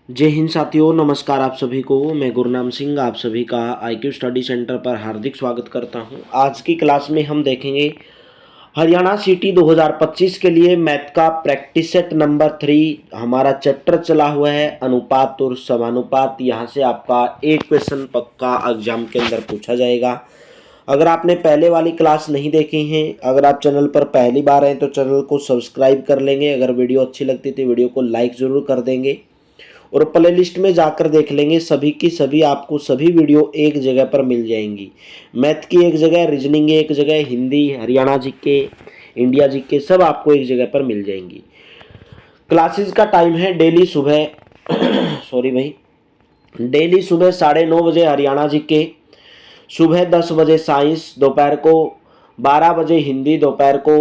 जय हिंद साथियों, नमस्कार आप सभी को। मैं गुरनाम सिंह आप सभी का IQ स्टडी सेंटर पर हार्दिक स्वागत करता हूं। आज की क्लास में हम देखेंगे हरियाणा सिटी 2025 के लिए मैथ का प्रैक्टिस सेट नंबर 3। हमारा चैप्टर चला हुआ है अनुपात और समानुपात। यहां से आपका एक क्वेश्चन पक्का एग्जाम के अंदर पूछा जाएगा। अगर आपने पहले वाली क्लास नहीं देखी है, अगर आप चैनल पर पहली बार हैं तो चैनल को सब्सक्राइब कर लेंगे। अगर वीडियो अच्छी लगती तो वीडियो को लाइक ज़रूर कर देंगे और प्ले लिस्ट में जाकर देख लेंगे। सभी की सभी आपको सभी वीडियो एक जगह पर मिल जाएंगी। मैथ की एक जगह, रीजनिंग एक जगह, Hindi, Haryana GK, India GK सब आपको एक जगह पर मिल जाएंगी। क्लासेस का टाइम है डेली सुबह सॉरी भाई, डेली सुबह 9:30 बजे हरियाणा जीके, सुबह 10 बजे साइंस, दोपहर को 12 बजे हिंदी, दोपहर को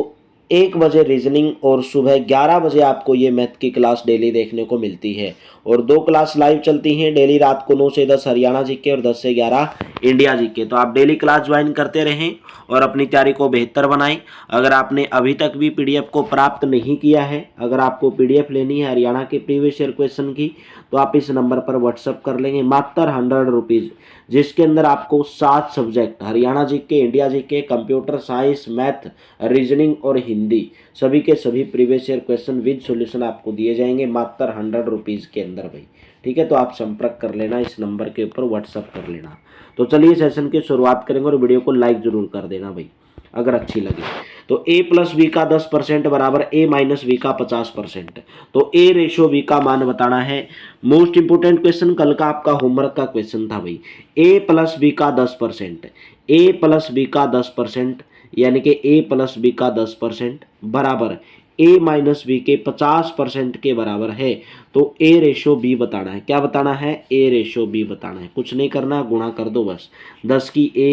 1 बजे रीजनिंग और सुबह 11 बजे आपको ये मैथ की क्लास डेली देखने को मिलती है। और 2 क्लास लाइव चलती हैं डेली रात को 9 से 10 हरियाणा जीके और 10 से 11 इंडिया जीके। तो आप डेली क्लास ज्वाइन करते रहें और अपनी तैयारी को बेहतर बनाएं। अगर आपने अभी तक भी पीडीएफ को प्राप्त नहीं किया है, अगर आपको पीडीएफ लेनी है हरियाणा के प्रीवियस ईयर क्वेश्चन की, तो आप इस नंबर पर व्हाट्सअप कर लेंगे मात्र 100 रुपीज़, जिसके अंदर आपको 7 subject Haryana GK, India GK, computer science, math, reasoning और हिंदी सभी के सभी previous year question with solution आपको दिए जाएंगे मात्र 100 रुपीज़ के अंदर भाई। ठीक है, तो आप संपर्क कर लेना, इस नंबर के ऊपर व्हाट्सअप कर लेना। तो चलिए सेशन की शुरुआत करेंगे और वीडियो को लाइक जरूर कर देना भाई अगर अच्छी लगी। तो a प्लस बी का 10% बराबर a माइनस बी का 50%। तो a रेशो b का मान बताना है। मोस्ट इंपोर्टेंट क्वेश्चन, कल का आपका होमवर्क का क्वेश्चन था भाई। a प्लस बी का 10%, a प्लस बी का 10% यानी कि a प्लस बी का 10% बराबर a माइनस बी के 50% के बराबर है। तो a रेशो b बताना है। क्या बताना है? a रेशो b बताना है। कुछ नहीं करना, गुणा कर दो बस। 10 की a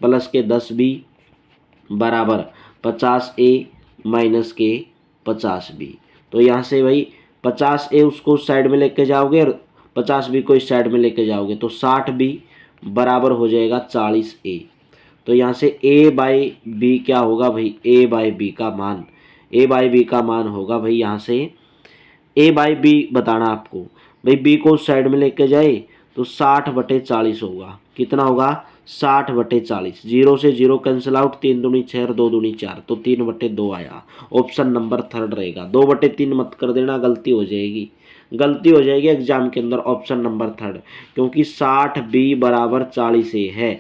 प्लस के 10b बराबर 50a माइनस के 50b। तो यहाँ से भाई 50a उसको उस साइड में लेके जाओगे और 50b को इस साइड में लेके जाओगे तो 60b बराबर हो जाएगा 40a। तो यहाँ से a बाई बी क्या होगा भाई? a बाई बी का मान, a बाई बी का मान होगा भाई यहाँ से a बाई बी बताना आपको भाई। b को उस साइड में लेके जाए तो 60/40 होगा। कितना होगा? 60/40। 0 से 0 कैंसिल आउट, 3 दूनी 6 और 2 दूनी 4, तो 3/2 आया। ऑप्शन नंबर 3 रहेगा। 2/3 मत कर देना, गलती हो जाएगी, गलती हो जाएगी एग्जाम के अंदर। ऑप्शन नंबर 3, क्योंकि 60b बराबर 40a है।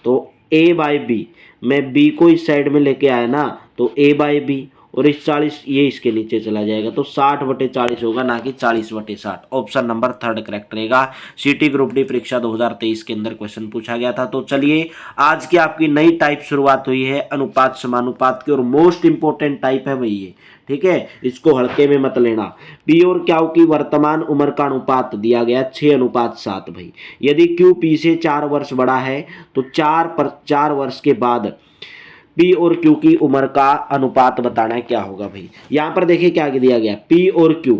तो a बाई बी, मैं b को इस साइड में लेके आया ना, तो a बाई बी और इस 40 ये इसके नीचे चला जाएगा तो 60/40 होगा, ना कि 40/60। ऑप्शन नंबर 3 करेक्ट रहेगा। सिटी ग्रुप डी परीक्षा 2023 के अंदर क्वेश्चन पूछा गया था। तो चलिए, आज की आपकी नई टाइप शुरुआत हुई है अनुपात समानुपात की, और मोस्ट इंपोर्टेंट टाइप है भाई ये। ठीक है, इसको हल्के में मत लेना। पी और क्यू की वर्तमान उम्र का अनुपात दिया गया 6:7 भाई। यदि क्यू पी से 4 वर्ष बड़ा है तो 4 वर्ष के बाद पी और क्यू की उम्र का अनुपात बताना है। क्या होगा भाई? यहाँ पर देखिए क्या दिया गया, पी और क्यू,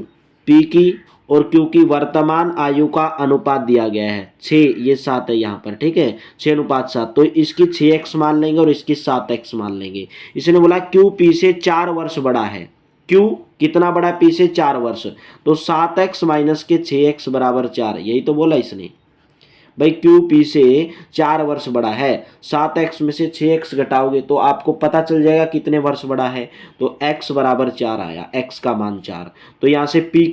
पी की और क्यू की वर्तमान आयु का अनुपात दिया गया है 6, ये 7 है यहाँ पर। ठीक है, 6:7। तो इसकी 6x मान लेंगे और इसकी 7x मान लेंगे। इसने बोला क्यू पी से 4 वर्ष बड़ा है। क्यू कितना बड़ा है? पी से 4 वर्ष। तो 7x माइनस के 6x बराबर 4, यही तो बोला इसने भाई। क्यू पी से 4 वर्ष बड़ा है, 7x में से 6x घटाओगे तो आपको पता चल जाएगा कितने वर्ष बड़ा है। तो x बराबर 4 आया, x का मान 4। तो यहाँ से p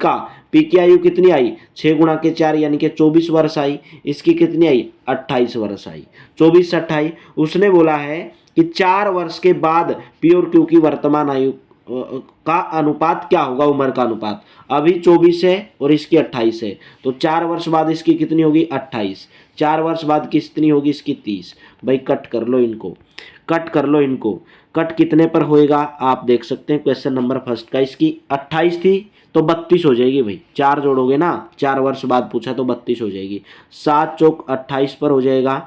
की आयु कितनी आई? 6 गुणा के 4 यानी कि 24 वर्ष आई। इसकी कितनी आई? 28 वर्ष आई। 24 से 28। उसने बोला है कि 4 वर्ष के बाद पी और क्यू की वर्तमान आयु का अनुपात क्या होगा? उम्र का अनुपात अभी 24 है और इसकी 28 है, तो 4 वर्ष बाद इसकी कितनी होगी? 28। 4 वर्ष बाद कितनी होगी? इसकी 30। भाई कट कर लो इनको, कट कर लो इनको। कट कितने पर होएगा आप देख सकते हैं। क्वेश्चन नंबर फर्स्ट का इसकी 28 थी तो 32 हो जाएगी भाई। 4 जोड़ोगे ना, 4 वर्ष बाद पूछा तो 32 हो जाएगी। 7 चौक 28 पर हो जाएगा,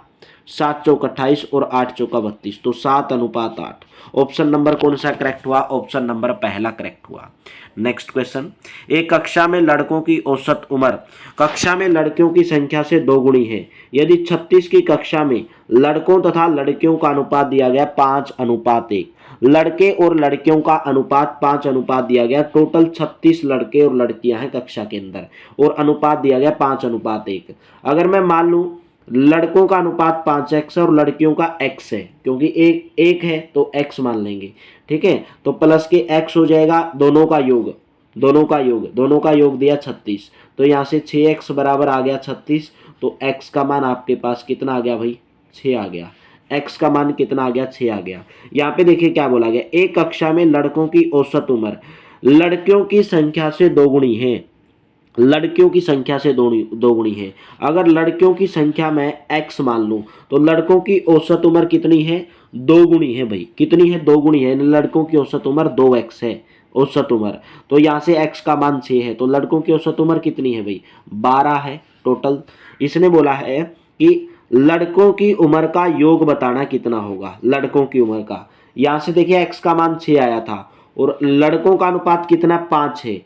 7 चौक 28 और 8 चौका 32, तो 7:8। ऑप्शन नंबर कौन सा करेक्ट हुआ? ऑप्शन नंबर पहला करेक्ट हुआ। नेक्स्ट क्वेश्चन, एक कक्षा में लड़कों की औसत उम्र कक्षा में लड़कियों की संख्या से 2 गुनी है। यदि 36 की कक्षा में लड़कों तथा लड़कियों का अनुपात दिया गया 5:1, लड़के और लड़कियों का अनुपात 5 दिया गया, टोटल 36 लड़के और लड़कियां हैं कक्षा के अंदर, और अनुपात दिया गया 5:1। अगर मैं मान लूं लड़कों का अनुपात 5x है और लड़कियों का x है, क्योंकि एक एक है तो x मान लेंगे, ठीक है। तो प्लस के x हो जाएगा, दोनों का योग, दोनों का योग दिया 36, तो यहाँ से 6x बराबर आ गया 36। तो x का मान आपके पास कितना आ गया भाई, 6 आ गया। x का मान कितना आ गया, 6 आ गया। यहाँ पे देखिए क्या बोला गया, एक कक्षा में लड़कों की औसत उम्र लड़कियों की संख्या से दोगुनी है, लड़कियों की संख्या से दोगुनी है। अगर लड़कियों की संख्या मैं x मान लूं तो लड़कों की औसत उम्र कितनी है, दोगुनी है भाई, कितनी है, दोगुनी है। लड़कों की औसत उम्र 2x है, औसत उम्र। तो यहाँ से x का मान 6 है, तो लड़कों की औसत उम्र कितनी है भाई, 12 है टोटल। इसने बोला है कि लड़कों की उम्र का योग बताना कितना होगा, लड़कों की उम्र का। यहाँ से देखिए x का मान 6 आया था और लड़कों का अनुपात कितना, 5 है,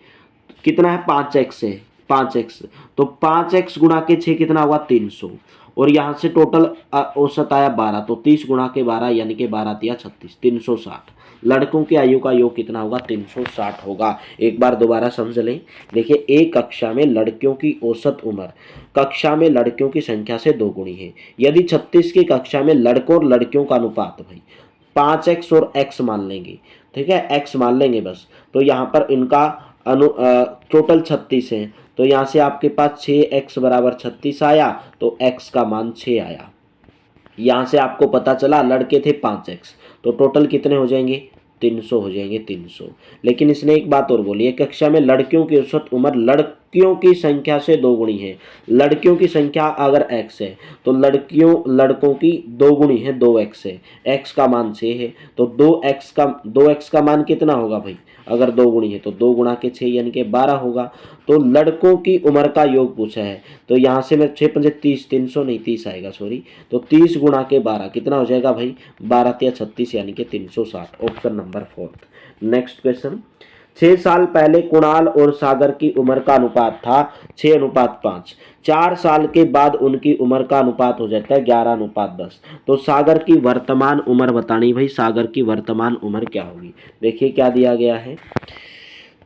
कितना है, 5x है, 5x। तो 5x गुणा के 6 कितना हुआ, 300, और यहाँ से टोटल औसत आया 12, तो 30 गुणा के 12 यानी कि 12 दिया 36, 360। लड़कों की आयु का योग कितना होगा, 360 होगा। एक बार दोबारा समझ लें। देखिए एक कक्षा में लड़कियों की औसत उम्र कक्षा में लड़कियों की संख्या से दोगुनी है। यदि 36 की कक्षा में लड़कों और लड़कियों का अनुपात भाई 5x और x मान लेंगे, ठीक है, x मान लेंगे बस। तो यहाँ पर इनका टोटल 36 है, तो यहाँ से आपके पास 6x बराबर 36 आया, तो x का मान 6 आया। यहाँ से आपको पता चला लड़के थे 5x, तो टोटल कितने हो जाएंगे, 300 हो जाएंगे, 300। लेकिन इसने एक बात और बोली है, कक्षा में लड़कियों की औसत उम्र लड़कियों की संख्या से दोगुनी है। लड़कियों की संख्या अगर x है तो लड़कों की दोगुनी है, 2x है, x का मान 6 है, तो 2x का मान कितना होगा भाई, अगर दोगुनी है तो 2 गुणा के 6 यानी कि 12 होगा। तो लड़कों की उम्र का योग पूछा है, तो यहाँ से मैं 6 पंजे 30, 300 नहीं 30 आएगा, सॉरी। तो 30 गुणा के 12 कितना हो जाएगा भाई, 12 तिया 36 यानी कि 360, ऑप्शन नंबर 4। नेक्स्ट क्वेश्चन, 6 साल पहले कुणाल और सागर की उम्र का अनुपात था 6:5। 4 साल के बाद उनकी उम्र का अनुपात हो जाता है 11:10। तो सागर की वर्तमान उम्र बतानी भाई, सागर की वर्तमान उम्र क्या होगी। देखिए क्या दिया गया है,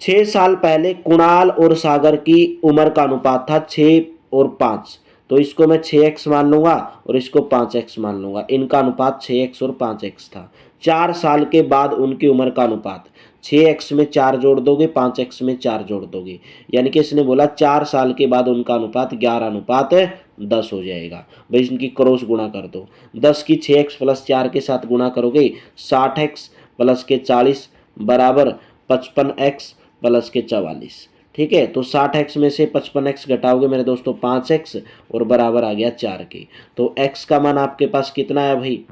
6 साल पहले कुणाल और सागर की उम्र का अनुपात था 6 और 5, तो इसको मैं 6x मान लूंगा और इसको 5x मान लूंगा। इनका अनुपात 6x और 5x था। 4 साल के बाद उनकी उम्र का अनुपात, 6x में 4 जोड़ दोगे, 5x में 4 जोड़ दोगे, यानी कि इसने बोला 4 साल के बाद उनका अनुपात 11:10 हो जाएगा। भाई इनकी क्रॉस गुणा कर दो, 10 की 6x प्लस 4 के साथ गुणा करोगे 60x प्लस के 40 बराबर 55x प्लस के 44, ठीक है। तो 60x में से 55x घटाओगे मेरे दोस्तों 5x, और बराबर आ गया 4 के। तो x का मान आपके पास कितना है भाई,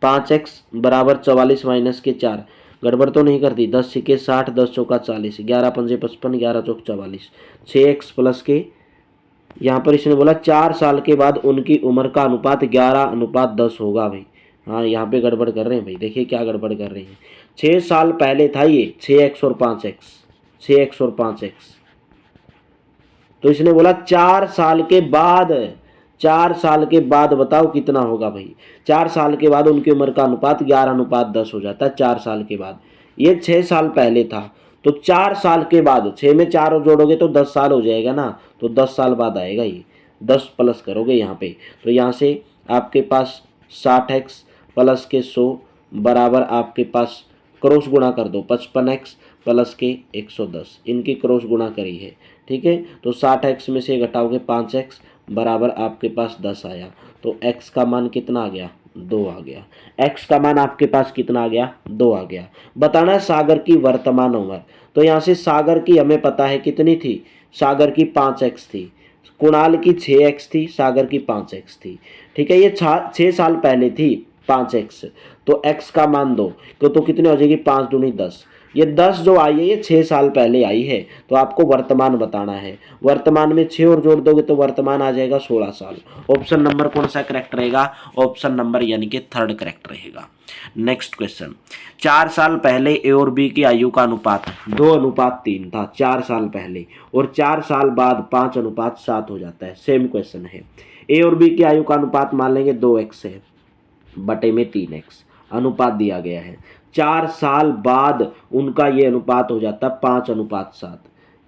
5x बराबर 44 माइनस के 4, गड़बड़ तो नहीं कर दी, 10 सिक्के 60, 10 चौका 40, 11 पंजे 55, 11 चौक 44, 6x प्लस के, यहाँ पर इसने बोला 4 साल के बाद उनकी उम्र का अनुपात 11:10 होगा भाई। हाँ यहाँ पे गड़बड़ कर रहे हैं भाई, देखिए क्या गड़बड़ कर रहे हैं। 6 साल पहले था ये 6x और 5x, 6x और 5x, तो इसने बोला 4 साल के बाद, 4 साल के बाद बताओ कितना होगा भाई। 4 साल के बाद उनकी उम्र का अनुपात 11:10 हो जाता है 4 साल के बाद। ये 6 साल पहले था, तो 4 साल के बाद 6 में 4 जोड़ोगे तो 10 साल हो जाएगा ना, तो 10 साल बाद आएगा ये, 10 प्लस करोगे यहाँ पे, तो यहाँ से आपके पास 60x प्लस के 100 बराबर आपके पास क्रॉस गुणा कर दो 55x प्लस के 110, इनकी क्रॉस गुणा करी है, ठीक है। तो 60x में से घटाओगे 5x बराबर आपके पास 10 आया, तो x का मान कितना आ गया, 2 आ गया। x का मान आपके पास कितना आ गया, 2 आ गया। बताना है सागर की वर्तमान उम्र, तो यहाँ से सागर की हमें पता है कितनी थी, सागर की 5x थी, कुणाल की 6x थी, सागर की 5x थी, ठीक है। ये 6 साल पहले थी 5x, तो x का मान 2, तो कितनी हो जाएगी, 5 दूनी 10। ये 10 जो आई है ये 6 साल पहले आई है, तो आपको वर्तमान बताना है। वर्तमान में 6 और जोड़ दोगे तो वर्तमान आ जाएगा 16 साल। ऑप्शन नंबर कौन सा करेक्ट रहेगा, ऑप्शन नंबर यानी कि 3rd करेक्ट रहेगा। नेक्स्ट क्वेश्चन, 4 साल पहले ए और बी की आयु का अनुपात 2:3 था 4 साल पहले, और 4 साल बाद 5:7 हो जाता है। सेम क्वेश्चन है, ए और बी की आयु का अनुपात मान लेंगे 2x है बटे में 3x, अनुपात दिया गया है। 4 साल बाद उनका ये अनुपात हो जाता है 5:7।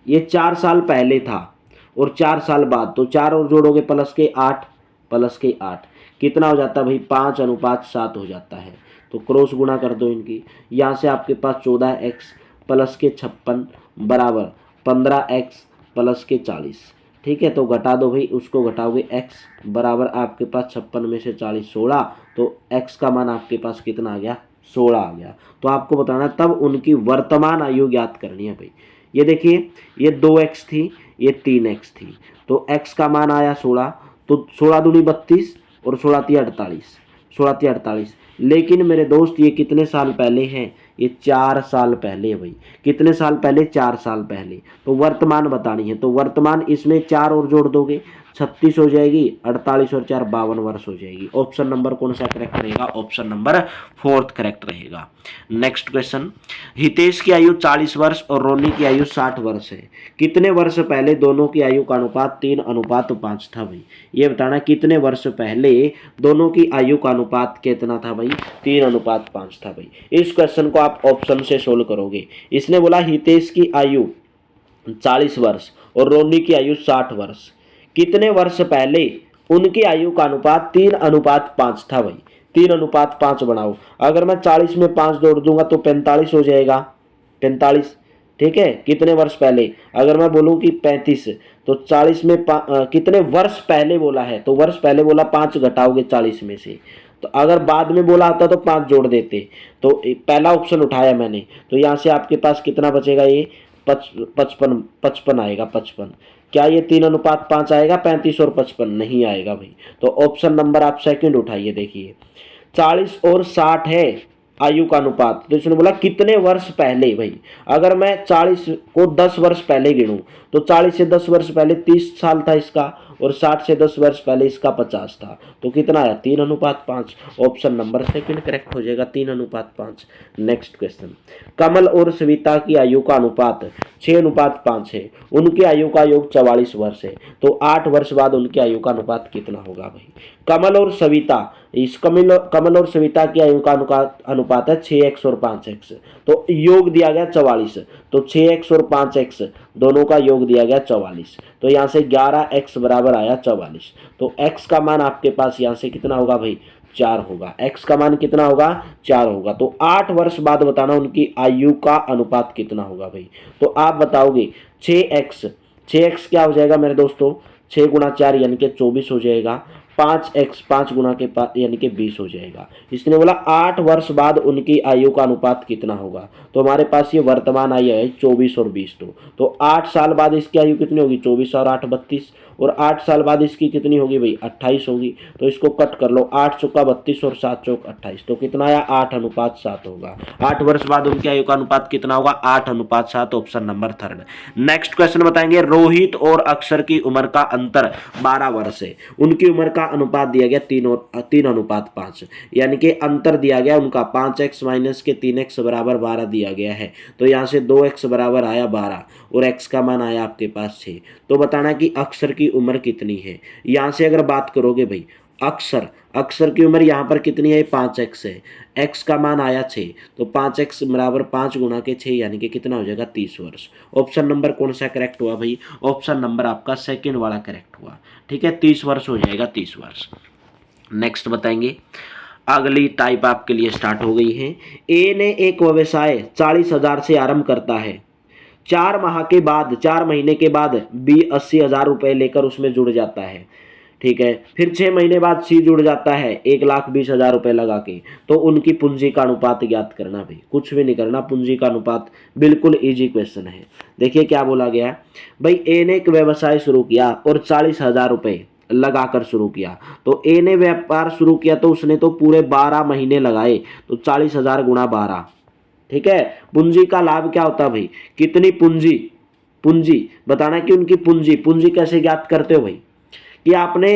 ये 4 साल पहले था और 4 साल बाद, तो 4 और जोड़ोगे प्लस के 8 कितना हो जाता है भाई 5:7 हो जाता है। तो क्रॉस गुणा कर दो इनकी, यहाँ से आपके पास 14x प्लस के 56 बराबर 15x प्लस के 40। ठीक है, तो घटा दो भाई, उसको घटाओगे x बराबर आपके पास 56 में से 40 16, तो x का मान आपके पास कितना आ गया 16 आ गया। तो आपको बताना तब उनकी वर्तमान आयु ज्ञात करनी है भाई। ये देखिए, ये 2x थी, ये 3x थी, तो x का मान आया 16, तो 16 दूनी 32 और 16 ती 48, 16 ती 48। लेकिन मेरे दोस्त ये कितने साल पहले हैं, ये 4 साल पहले है भाई। कितने साल पहले, 4 साल पहले। तो वर्तमान बतानी है, तो वर्तमान इसमें 4 और जोड़ दोगे 36 हो जाएगी, 48 और 4 52 वर्ष हो जाएगी। ऑप्शन नंबर कौन सा करेक्ट रहेगा, ऑप्शन नंबर 4 करेक्ट रहेगा। नेक्स्ट क्वेश्चन, हितेश की आयु 40 वर्ष और रोनी की आयु 60 वर्ष है। कितने वर्ष पहले दोनों की आयु का अनुपात 3:5 था भाई। ये बताना कितने वर्ष पहले दोनों की आयु का अनुपात कितना था भाई, 3:5 था भाई। इस क्वेश्चन को आप ऑप्शन से सोल्व करोगे। इसने बोला हितेश की आयु 40 वर्ष और रोनी की आयु 60 वर्ष। कितने वर्ष पहले उनकी आयु का अनुपात 3:5 था भाई। 3:5 बनाओ, अगर मैं 40 में 5 जोड़ दूंगा तो 45 हो जाएगा, 45। ठीक है, कितने वर्ष पहले, अगर मैं बोलूं कि 35, तो 40 में कितने वर्ष पहले बोला है, तो वर्ष पहले बोला 5 घटाओगे 40 में से। तो अगर बाद में बोला होता तो 5 जोड़ देते। तो पहला ऑप्शन उठाया मैंने, तो यहाँ से आपके पास कितना बचेगा, ये 55 आएगा, 55। क्या ये 3:5 आएगा, 35 और 55 नहीं आएगा भाई। तो ऑप्शन नंबर आप सेकंड उठाइए। देखिए 40 और 60 है आयु का अनुपात, तो इसने बोला कितने वर्ष पहले भाई। अगर मैं 40 को 10 वर्ष पहले गिनूं तो 40 से 10 वर्ष पहले 30 साल था इसका, और 60 से 10 वर्ष पहले इसका 50 था। तो कितना आया 3:5। ऑप्शन नंबर सेकंड करेक्ट हो जाएगा, 3:5। नेक्स्ट क्वेश्चन, कमल और सविता की आयु का अनुपात 6:5 है। उनकी आयु का योग 44 वर्ष है, तो 8 वर्ष बाद उनकी आयु का अनुपात कितना होगा भाई। कमल और सविता, इस कमल और सविता की आयु का अनुपात है 6x और 5x, तो योग दिया गया 44, तो 6x और 5x दोनों का योग दिया गया 44, तो यहाँ से 11x बराबर आया 44। तो x का मान आपके पास यहाँ से कितना होगा भाई, 4 होगा। x का मान कितना होगा, 4 होगा। तो 8 वर्ष बाद बताना उनकी आयु का अनुपात कितना होगा भाई। तो आप बताओगे 6x क्या हो जाएगा मेरे दोस्तों, 6 गुणा 4 यानी कि 24 हो जाएगा। 5x 5 गुना के यानी कि 20 हो जाएगा। इसने बोला 8 वर्ष बाद उनकी आयु का अनुपात कितना होगा, तो हमारे पास ये वर्तमान आयु है 24 और 20। तो 8 साल बाद इसकी आयु कितनी होगी, 24 और 8 32, और 8 साल बाद इसकी कितनी होगी भाई 28 होगी। तो इसको कट कर लो, 8 चौका 32 और 7 चौक 28, तो कितना आया 8:7 होगा। 8 वर्ष बाद उनकी आयु का अनुपात कितना होगा, 8:7। Option number 3। नेक्स्ट क्वेश्चन बताएंगे, रोहित और अक्षर की उम्र का अंतर 12 वर्ष है। उनकी उम्र का अनुपात दिया गया 3:5, यानी कि अंतर दिया गया उनका 5x माइनस के 3x बराबर 12 दिया गया है। तो यहाँ से 2x बराबर आया 12 और x का मान आया आपके पास 6। तो बताना कि अक्षर की उम्र कितनी है। यहाँ से अगर बात करोगे भाई, अक्षर की उम्र यहाँ पर कितनी है, 5x है, x का मान आया 6, तो 5x बराबर 5 गुना के 6 यानी कि कितना हो जाएगा 30 वर्ष। ऑप्शन नंबर कौन सा करेक्ट हुआ भाई, ऑप्शन नंबर आपका सेकंड वाला करेक्ट हुआ। ठीक है, 30 वर्ष हो जाएगा, 30 वर्ष। नेक्स्ट बताएंगे, अगली टाइप आपके लिए स्टार्ट हो गई है। ए ने एक व्यवसाय 40,000 से आरंभ करता है। 4 महीने के बाद बी 80,000 रुपये लेकर उसमें जुड़ जाता है। ठीक है, फिर 6 महीने बाद सी जुड़ जाता है 1,20,000 रुपये लगा के। तो उनकी पूंजी का अनुपात ज्ञात करना भाई, कुछ भी नहीं करना, पूंजी का अनुपात बिल्कुल इजी क्वेश्चन है। देखिए क्या बोला गया भाई, ए ने एक व्यवसाय शुरू किया और 40,000 रुपये लगाकर शुरू किया। तो ए ने व्यापार शुरू किया तो उसने तो पूरे 12 महीने लगाए, तो 40,000 गुणा 12। ठीक है, पूंजी का लाभ क्या होता है भाई, कितनी पूंजी बताना कि उनकी पूंजी कैसे ज्ञात करते हो भाई, कि आपने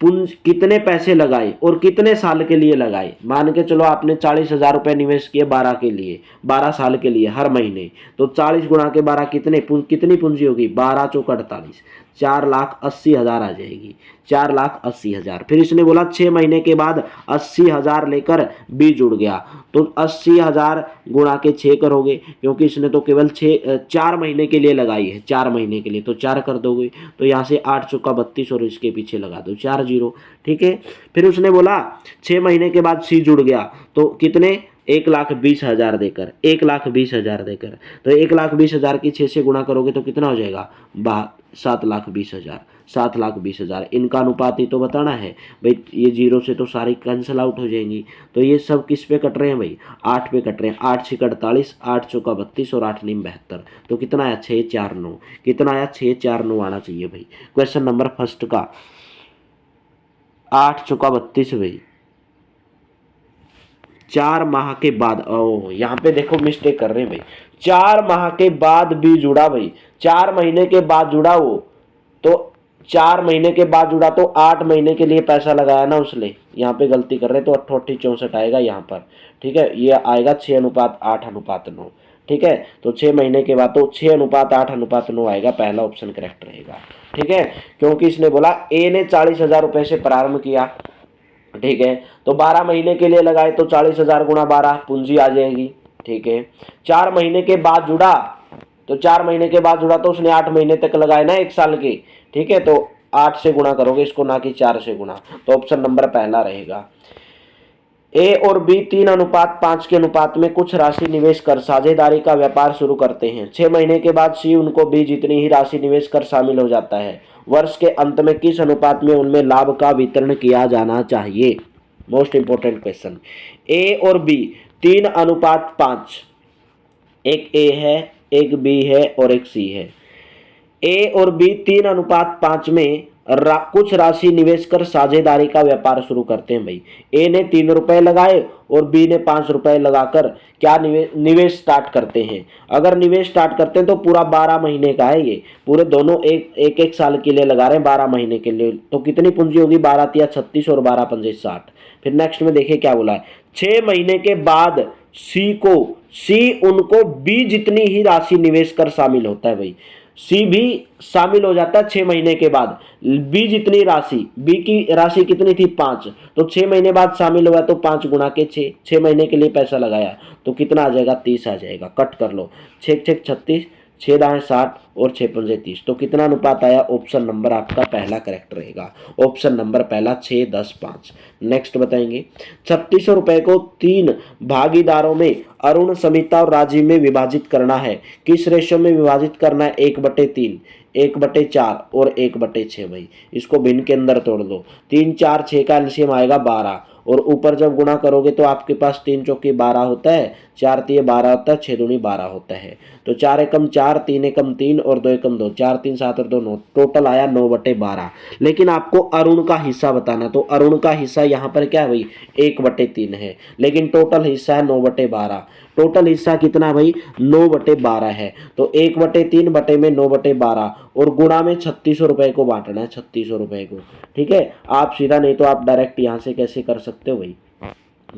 कितने पैसे लगाए और कितने साल के लिए लगाए। मान के चलो आपने 40,000 रुपये निवेश किए 12 के लिए, 12 साल के लिए हर महीने, तो 40 गुणा के 12 कितनी पूंजी होगी, 12 चौक 48, 4,80,000 आ जाएगी, 4,80,000। फिर इसने बोला 6 महीने के बाद 80,000 लेकर बी जुड़ गया, तो 80,000 गुणा के 6 करोगे, क्योंकि इसने तो केवल 4 महीने के लिए लगाई है, 4 महीने के लिए, तो 4 कर दोगे, तो यहाँ से 8 चौका 32 और इसके पीछे लगा दो 4 जीरो, ठीक है। फिर उसने बोला 6 महीने के बाद सी जुड़ गया, तो कितने, 1,20,000 देकर, 1,20,000 देकर, तो 1,20,000 की 6 से गुणा करोगे तो कितना हो जाएगा, 7,20,000, 7,20,000। इनका अनुपात ही तो बताना है भाई, ये जीरो से तो सारी कैंसिल आउट हो जाएंगी, तो ये सब किस पे कट रहे हैं भाई, 8 पे कट रहे हैं, 8 6 48, 8 चौका 32 और 8 9 72, तो कितना आया 649, कितना आया 649 आना चाहिए भाई। क्वेश्चन नंबर फर्स्ट का 8 चौका 32 भाई, 4 माह के बाद, ओ यहाँ पे देखो मिस्टेक कर रहे हैं भाई, 4 माह के बाद भी जुड़ा भाई, 4 महीने के बाद जुड़ा वो, तो 4 महीने के बाद जुड़ा तो 8 महीने के लिए पैसा लगाया ना उसने, यहाँ पे गलती कर रहे हैं, तो 88 64 आएगा यहाँ पर, ठीक है, ये आएगा 6:8:9, ठीक है। तो 6 महीने के बाद तो 6:8:9 आएगा, पहला ऑप्शन करेक्ट रहेगा, ठीक है। क्योंकि इसने बोला ए ने 40,000 रुपये से प्रारंभ किया, ठीक है, तो 12 महीने के लिए लगाए तो 40,000 गुणा 12 पूंजी आ जाएगी, ठीक है। 4 महीने के बाद जुड़ा, तो 4 महीने के बाद जुड़ा तो उसने 8 महीने तक लगाए ना 1 साल के, ठीक है, तो 8 से गुणा करोगे इसको, ना कि 4 से गुणा, तो ऑप्शन नंबर पहला रहेगा। ए और बी 3:5 के अनुपात में कुछ राशि निवेश कर साझेदारी का व्यापार शुरू करते हैं। 6 महीने के बाद सी उनको बी जितनी ही राशि निवेश कर शामिल हो जाता है। वर्ष के अंत में किस अनुपात में उनमें लाभ का वितरण किया जाना चाहिए। Most important question. ए और बी 3:5, एक ए है, एक बी है और एक सी है। ए और बी 3:5 में कुछ राशि निवेश कर साझेदारी का व्यापार शुरू करते हैं भाई। ए ने 3 रुपए लगाए और बी ने 5 रुपए लगाकर क्या निवेश स्टार्ट करते हैं। अगर निवेश स्टार्ट करते हैं तो पूरा 12 महीने का है, ये पूरे दोनों एक साल के लिए लगा रहे हैं, 12 महीने के लिए, तो कितनी पूंजी होगी, 12 × 36 और 12 × 5 = 60। फिर नेक्स्ट में देखिए क्या बोला है, 6 महीने के बाद सी उनको बी जितनी ही राशि निवेश कर शामिल होता है भाई। सी भी शामिल हो जाता है 6 महीने के बाद, बी जितनी राशि, बी की राशि कितनी थी 5, तो 6 महीने बाद शामिल हुआ तो 5 गुणा के 6, 6 महीने के लिए पैसा लगाया तो कितना आ जाएगा, 30 आ जाएगा। कट कर लो, 6 6 36, 6 दाएं 60 और 6 पंजे 30, तो कितना अनुपात आया, ऑप्शन नंबर आपका पहला करेक्ट रहेगा, ऑप्शन नंबर पहला 6 10 5। नेक्स्ट बताएंगे 3600 रुपए को 3 भागीदारों में अरुण, समिता और राजीव में विभाजित करना है। किस रेशियो में विभाजित करना है, 1/3, 1/4 और 1/6 भाई। इसको भिन्न के अंदर तोड़ दो, 3 4 6 का एलसीएम आएगा 12, और ऊपर जब गुणा करोगे तो आपके पास 3 चौके 12 होता है, 4 तिये 12 होता है, 6 दूनी 12 होता है, तो 4 एकम 4, 3 एकम 3 और 2 एकम 2, 4 3 7 और 2 9, टोटल आया 9/12। लेकिन आपको अरुण का हिस्सा बताना, तो अरुण का हिस्सा यहाँ पर क्या है भाई, 1/3 है, लेकिन टोटल हिस्सा है 9/12। टोटल हिस्सा कितना भाई, 9/12 है, तो 1/3 बटे में 9/12 और गुणा में 3600 रुपए को बांटना है, 3600 रुपए को, ठीक है। आप सीधा, नहीं तो आप डायरेक्ट यहाँ से कैसे कर सकते हो भाई,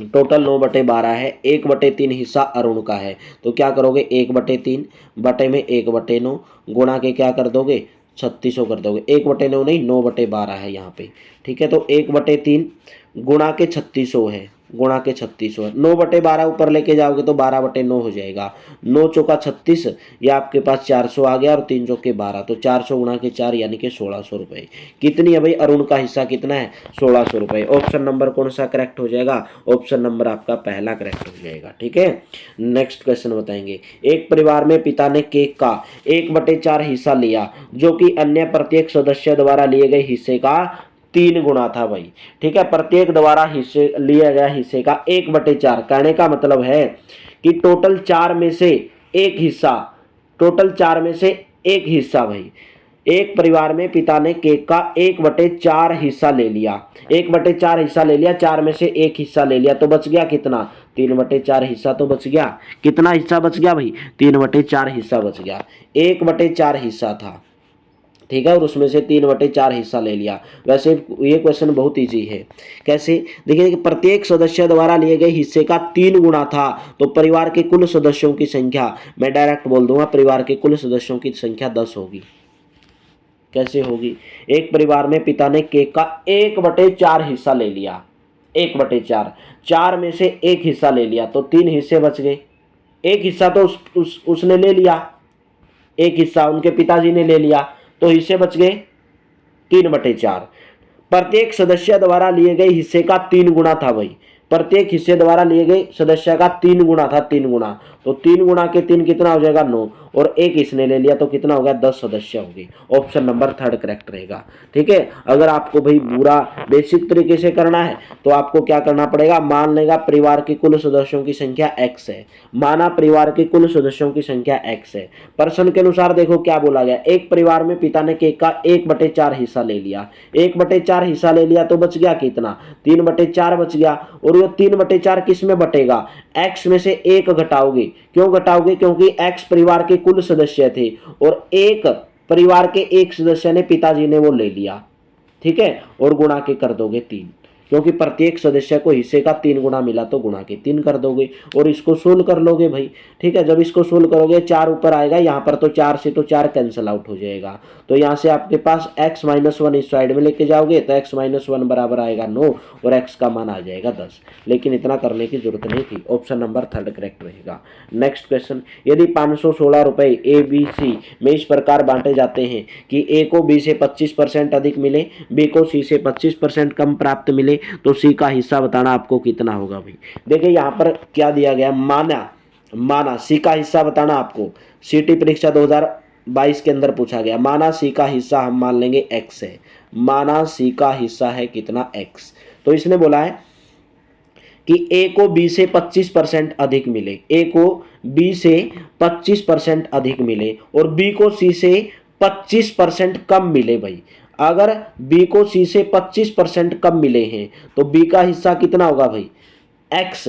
टोटल 9/12 है, 1/3 हिस्सा अरुण का है, तो क्या करोगे 1/3 बटे में 1/9 गुणा के क्या कर दोगे, 3600 कर दोगे, 1/9 नहीं 9/12 है यहाँ पे, ठीक है। तो 1/3 गुणा के 3600 है, गुणा के 3600 है, 9/12 ऊपर लेके जाओगे तो 12/9 हो जाएगा, 9 चौका 36, या आपके पास 400 आ गया और 3 चौके 12, तो 400 गुणा के 4 यानी कि 1600 रुपये। कितनी है भाई, अरुण का हिस्सा कितना है, 1600 रुपये। ऑप्शन नंबर कौन सा करेक्ट हो जाएगा, ऑप्शन नंबर आपका पहला करेक्ट हो जाएगा, ठीक है। नेक्स्ट क्वेश्चन बताएंगे, एक परिवार में पिता ने केक का 1/4 हिस्सा लिया, जो कि अन्य प्रत्येक सदस्य द्वारा लिए गए हिस्से का 3 गुना था भाई, ठीक है। प्रत्येक द्वारा हिस्से लिया गया हिस्से का 1/4, कहने का मतलब है कि टोटल 4 में से एक हिस्सा, टोटल 4 में से एक हिस्सा भाई। एक परिवार में पिता ने केक का 1/4 हिस्सा ले लिया, 1/4 हिस्सा ले लिया, 4 में से एक हिस्सा ले लिया, तो बच गया कितना, 3/4 हिस्सा तो बच गया। कितना हिस्सा बच गया भाई, 3/4 हिस्सा बच गया। 1/4 हिस्सा था, ठीक है, और उसमें से 3/4 हिस्सा ले लिया। वैसे ये क्वेश्चन बहुत इजी है। कैसे, देखिए कि प्रत्येक सदस्य द्वारा लिए गए हिस्से का 3 गुना था, तो परिवार के कुल सदस्यों की संख्या, मैं डायरेक्ट बोल दूंगा, परिवार के कुल सदस्यों की संख्या 10 होगी। कैसे होगी, एक परिवार में पिता ने केक का 1/4 हिस्सा ले लिया, 1/4, 4 में से एक हिस्सा ले लिया, तो 3 हिस्से बच गए। एक हिस्सा तो उसने ले लिया, एक हिस्सा उनके पिताजी ने ले लिया, तो हिस्से बच गए 3/4। प्रत्येक सदस्य द्वारा लिए गए हिस्से का 3 गुना था भाई, प्रत्येक हिस्से द्वारा लिए गए सदस्य का 3 गुना था, 3 गुना, तो 3 गुना के 3 कितना हो जाएगा 9, और एक इसने ले लिया तो कितना हो गया 10 सदस्य हो गए। ऑप्शन नंबर 3 करेक्ट रहेगा। ठीक है, अगर आपको भाई पूरा बेसिक तरीके से करना है तो आपको क्या करना पड़ेगा, मान लेगा परिवार के कुल सदस्यों की संख्या x है, माना परिवार के कुल सदस्यों की संख्या x है। प्रश्न के अनुसार देखो क्या बोला गया, एक परिवार में पिता ने केक का 1/4 हिस्सा ले लिया, 1/4 हिस्सा ले लिया तो बच गया कितना, 3/4 बच गया, और ये 3/4 किस में बटेगा, x में से 1 घटाओगे। क्यों घटाओगे, क्योंकि x परिवार के कुल सदस्य थे और एक परिवार के एक सदस्य ने, पिताजी ने वो ले लिया। ठीक है, और गुणा के कर दोगे 3, क्योंकि प्रत्येक सदस्य को हिस्से का 3 गुना मिला तो गुणा के 3 कर दोगे, और इसको सोल्व कर लोगे भाई। ठीक है, जब इसको सोल्व करोगे 4 ऊपर आएगा, यहाँ पर तो 4 से तो 4 कैंसिल आउट हो जाएगा, तो यहाँ से आपके पास x-1 इस साइड में लेके जाओगे तो x-1 बराबर आएगा 9, और x का मान आ जाएगा 10। लेकिन इतना करने की जरूरत नहीं थी, ऑप्शन नंबर 3 करेक्ट रहेगा। नेक्स्ट क्वेश्चन, यदि 516 रुपये ABC में इस प्रकार बांटे जाते हैं कि A को B से 25% अधिक मिले, B को C से 25% कम प्राप्त मिले, तो C का हिस्सा बताना आपको कितना होगा भाई। देखिए यहाँ पर क्या दिया गया, माना C का हिस्सा बताना आपको, सीटी परीक्षा 2022 के अंदर पूछा गया। माना C का हिस्सा हम मान लेंगे x है, माना C का हिस्सा है कितना x, तो इसने बोला है कि A को B से 25% अधिक मिले, A को B से 25% अधिक मिले और B को C से 25% कम मिले भाई। अगर B को C से 25% कम मिले हैं तो B का हिस्सा कितना होगा भाई, x,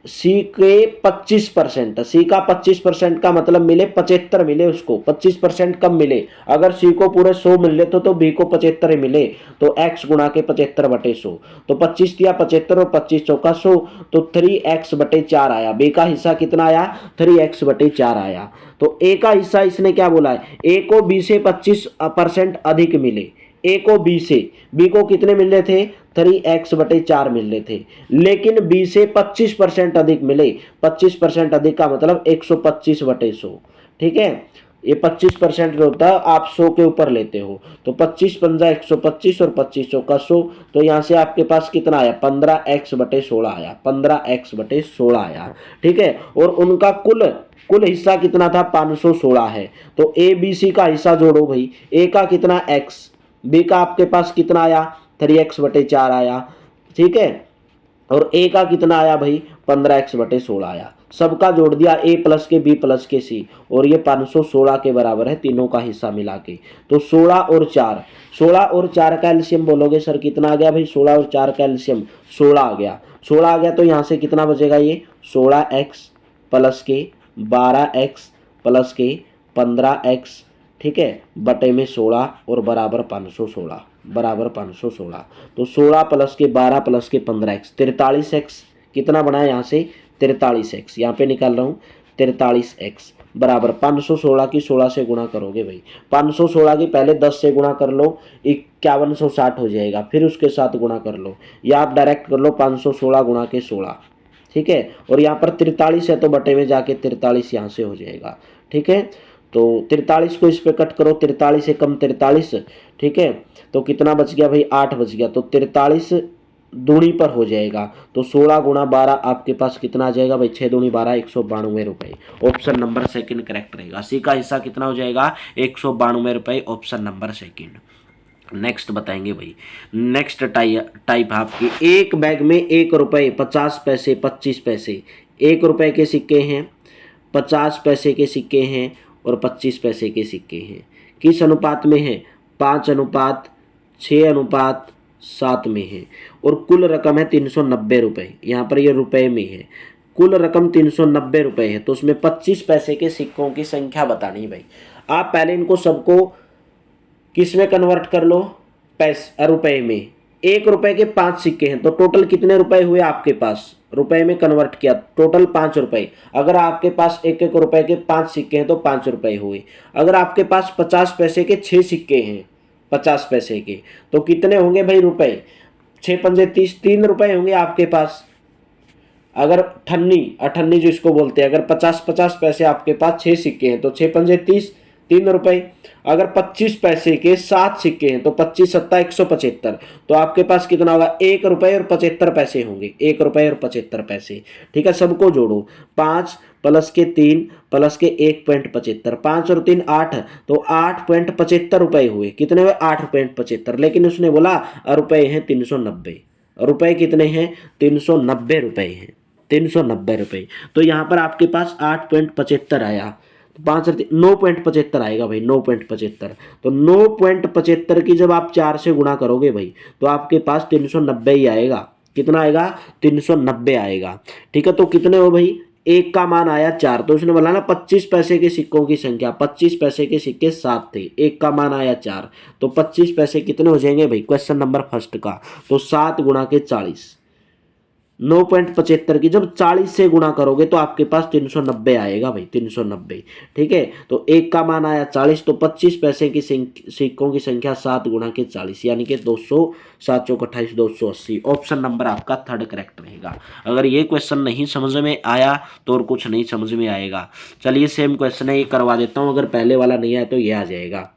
C के 25%, C का 25% का मतलब मिले 75 मिले, उसको 25% कम मिले। अगर C को पूरे 100 मिल रहे तो B को 75 मिले, तो x गुणा के 75/100, तो 25 दिया 75 और 25 चौका 100, तो 3x/4 आया। B का हिस्सा कितना आया, 3x/4 आया। तो A का हिस्सा इसने क्या बोला है, A को B से 25% अधिक मिले, A को B से, B को कितने मिल रहे थे, 3x/4 मिल रहे थे, लेकिन B से 25% अधिक मिले। 25% अधिक का मतलब 125/100। ठीक है, ये 25% जो होता है आप 100 के ऊपर लेते हो, तो 25×5 125 और 25 चौका 100, तो यहाँ से आपके पास कितना आया, 15x/16 आया, 15x/16 आया। ठीक है, और उनका कुल हिस्सा कितना था, 516 है। तो ए बी सी का हिस्सा जोड़ो भाई, ए का कितना x, बी का आपके पास कितना आया 3x/4 आया। ठीक है, और ए का कितना आया भाई 15x/16 आया। सबका जोड़ दिया, ए प्लस के बी प्लस के सी, और ये 516 के बराबर है तीनों का हिस्सा मिला के। तो 16 और 4 का एलसीएम बोलोगे सर कितना आ गया भाई, 16 और 4 का एलसीएम 16 आ गया। 16 आ गया तो यहाँ से कितना बचेगा, ये 16x प्लस के 12x प्लस के 15x, ठीक है, बटे में 16 और बराबर 516, बराबर 516। तो 16 प्लस के 12 प्लस के 15x, 43x कितना बना है यहाँ से 43x, यहाँ पे निकाल रहा हूँ 43x बराबर 516 की 16 से गुणा करोगे भाई, 516 की पहले 10 से गुणा कर लो 5160 हो जाएगा, फिर उसके साथ गुणा कर लो, या आप डायरेक्ट कर लो 516 गुणा के 16। ठीक है, और यहाँ पर 43 है तो बटे में जाके 43 यहाँ से हो जाएगा। ठीक है, तो 43 को इस पे कट करो, 43 से कम 43, ठीक है, तो कितना बच गया भाई 8 बच गया, तो 43 दूनी पर हो जाएगा, तो 16 गुणा 12 आपके पास कितना आ जाएगा भाई 6 दूनी 12, 192 रुपये। ऑप्शन नंबर 2 करेक्ट रहेगा। सी का हिस्सा कितना हो जाएगा 192 रुपये, ऑप्शन नंबर 2। नेक्स्ट बताएंगे भाई, नेक्स्ट टाइप आपकी, एक बैग में 1 रुपये 50 पैसे 25 पैसे, 1 रुपये के सिक्के हैं, 50 पैसे के सिक्के हैं और 25 पैसे के सिक्के हैं। किस अनुपात में है, 5:6:7 में है, और कुल रकम है 390 रुपये। यहाँ पर ये रुपए में है, कुल रकम 390 रुपये है, तो उसमें 25 पैसे के सिक्कों की संख्या बतानी भाई। आप पहले इनको सबको किस में कन्वर्ट कर लो, पैसे रुपए में। 1 रुपए के 5 सिक्के हैं तो टोटल कितने रुपए हुए आपके पास, रुपए में कन्वर्ट किया टोटल 5 रुपए। अगर आपके पास 1-1 रुपए के 5 सिक्के हैं तो 5 रुपए हुए। अगर आपके पास 50 पैसे के 6 सिक्के हैं 50 पैसे के तो कितने होंगे भाई रुपए, 6 पंजे 30, 3 रुपए होंगे आपके पास। अगर अठन्नी जिसको बोलते हैं, अगर 50-50 पैसे आपके पास 6 सिक्के हैं तो 6 पंजे 30, 3 रुपए। अगर 25 पैसे के 7 सिक्के हैं तो 25 सत्ता 175, तो आपके पास कितना होगा, 1 रुपए और 75 पैसे होंगे, 1 रुपए और 75 पैसे। ठीक है, सबको जोड़ो, 5 प्लस के 3 प्लस के 1.75, 5 और 3 8, तो 8.75 रुपए हुए। कितने हुए, 8.75। लेकिन उसने बोला रुपए हैं 390, रुपए कितने हैं, 390 रुपए हैं, 390 रुपए। तो यहाँ पर आपके पास 8.75 आया, तो 5 9.75 आएगा भाई, 9.75। तो 9.75 की जब आप 4 से गुणा करोगे भाई तो आपके पास 390 ही आएगा। कितना आएगा, 390 आएगा। ठीक है, तो कितने हो भाई, 1 का मान आया 4, तो उसने बोला ना 25 पैसे के सिक्कों की संख्या, 25 पैसे के सिक्के 7 थे, 1 का मान आया 4, तो 25 पैसे कितने हो जाएंगे भाई, क्वेश्चन नंबर फर्स्ट का, तो 7 गुणा के 40। 9.75 की जब 40 से गुणा करोगे तो आपके पास 390 आएगा भाई, 390। ठीक है, तो 1 का मान आया 40, तो 25 पैसे की सिक्कों की संख्या 7 गुणा के 40 यानी कि 200, 7 चौक 28, 280। ऑप्शन नंबर आपका थर्ड करेक्ट रहेगा। अगर ये क्वेश्चन नहीं समझ में आया तो और कुछ नहीं समझ में आएगा। चलिए सेम क्वेश्चन है, ये करवा देता हूँ, अगर पहले वाला नहीं आया तो ये आ जाएगा।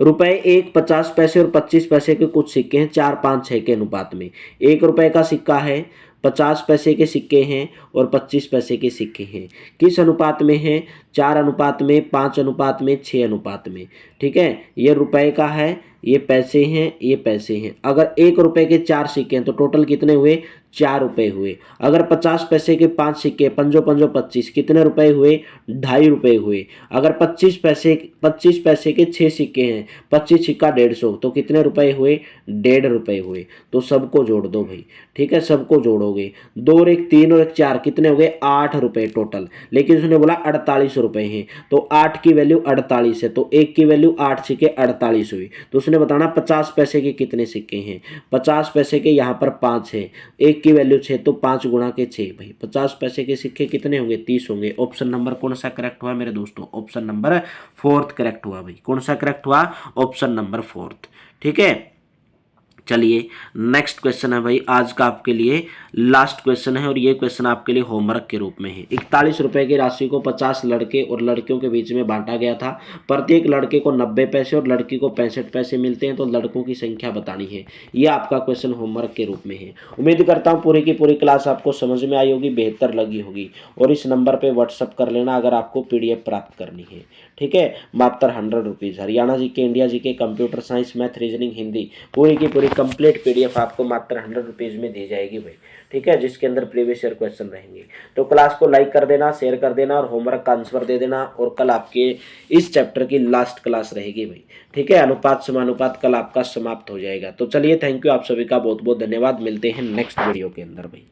रुपए 1, 50 पैसे और 25 पैसे के कुछ सिक्के हैं 4, 5, 6 के अनुपात में। 1 रुपए का सिक्का है, 50 पैसे के सिक्के हैं और 25 पैसे के सिक्के हैं। किस अनुपात में है, 4 अनुपात में, 5 अनुपात में, 6 अनुपात में। ठीक है, ये रुपए का है, ये पैसे हैं, ये पैसे हैं। अगर 1 रुपए के 4 सिक्के हैं तो टोटल कितने हुए, 4 रुपए हुए। अगर 50 पैसे के 5 सिक्के, 5 5 25, कितने रुपए हुए, 2.5 रुपए हुए। अगर 25 पैसे के 6 सिक्के हैं, 25 सिक्का 150, तो कितने रुपए हुए, 1.5 रुपए हुए। तो सबको जोड़ दो भाई। ठीक है, सबको जोड़ोगे, 2 और 1 3 और 1 4, कितने हो गए, 8 रुपए टोटल। लेकिन उसने बोला 48 रुपए हैं, तो 8 की वैल्यू 48 है, तो 1 की वैल्यू 8 सिक्के 48 हुई। तो उसने बताना 50 पैसे के कितने सिक्के हैं, 50 पैसे के यहाँ पर 5 है, 1 की वैल्यू 6, तो 5 गुणा के 6 भाई, 50 पैसे के सिक्के कितने होंगे, 30 होंगे। ऑप्शन नंबर कौन सा करेक्ट हुआ मेरे दोस्तों, ऑप्शन नंबर 4 करेक्ट हुआ भाई। कौन सा करेक्ट हुआ, ऑप्शन नंबर 4। ठीक है, चलिए नेक्स्ट क्वेश्चन है भाई, आज का आपके लिए लास्ट क्वेश्चन है और ये क्वेश्चन आपके लिए होमवर्क के रूप में है। 41 रुपए की राशि को 50 लड़के और लड़कियों के बीच में बांटा गया था। प्रत्येक लड़के को 90 पैसे और लड़की को 65 पैसे मिलते हैं, तो लड़कों की संख्या बतानी है। ये आपका क्वेश्चन होमवर्क के रूप में है। उम्मीद करता हूँ पूरी की पूरी क्लास आपको समझ में आई होगी, बेहतर लगी होगी। और इस नंबर पर व्हाट्सअप कर लेना अगर आपको PDF प्राप्त करनी है। ठीक है, मात्र 100 रुपीज़। हरियाणा जी के, इंडिया जी के, computer science, math, reasoning, Hindi पूरी की पूरी कंप्लीट PDF आपको मात्र 100 रुपीज़ में दी जाएगी भाई। ठीक है, जिसके अंदर प्रीवियस ईयर क्वेश्चन रहेंगे। तो क्लास को लाइक कर देना, शेयर कर देना और होमवर्क का आंसर दे देना। और कल आपके इस चैप्टर की लास्ट क्लास रहेगी भाई। ठीक है, अनुपात समानुपात कल आपका समाप्त हो जाएगा। तो चलिए, थैंक यू आप सभी का बहुत बहुत धन्यवाद। मिलते हैं नेक्स्ट वीडियो के अंदर भाई।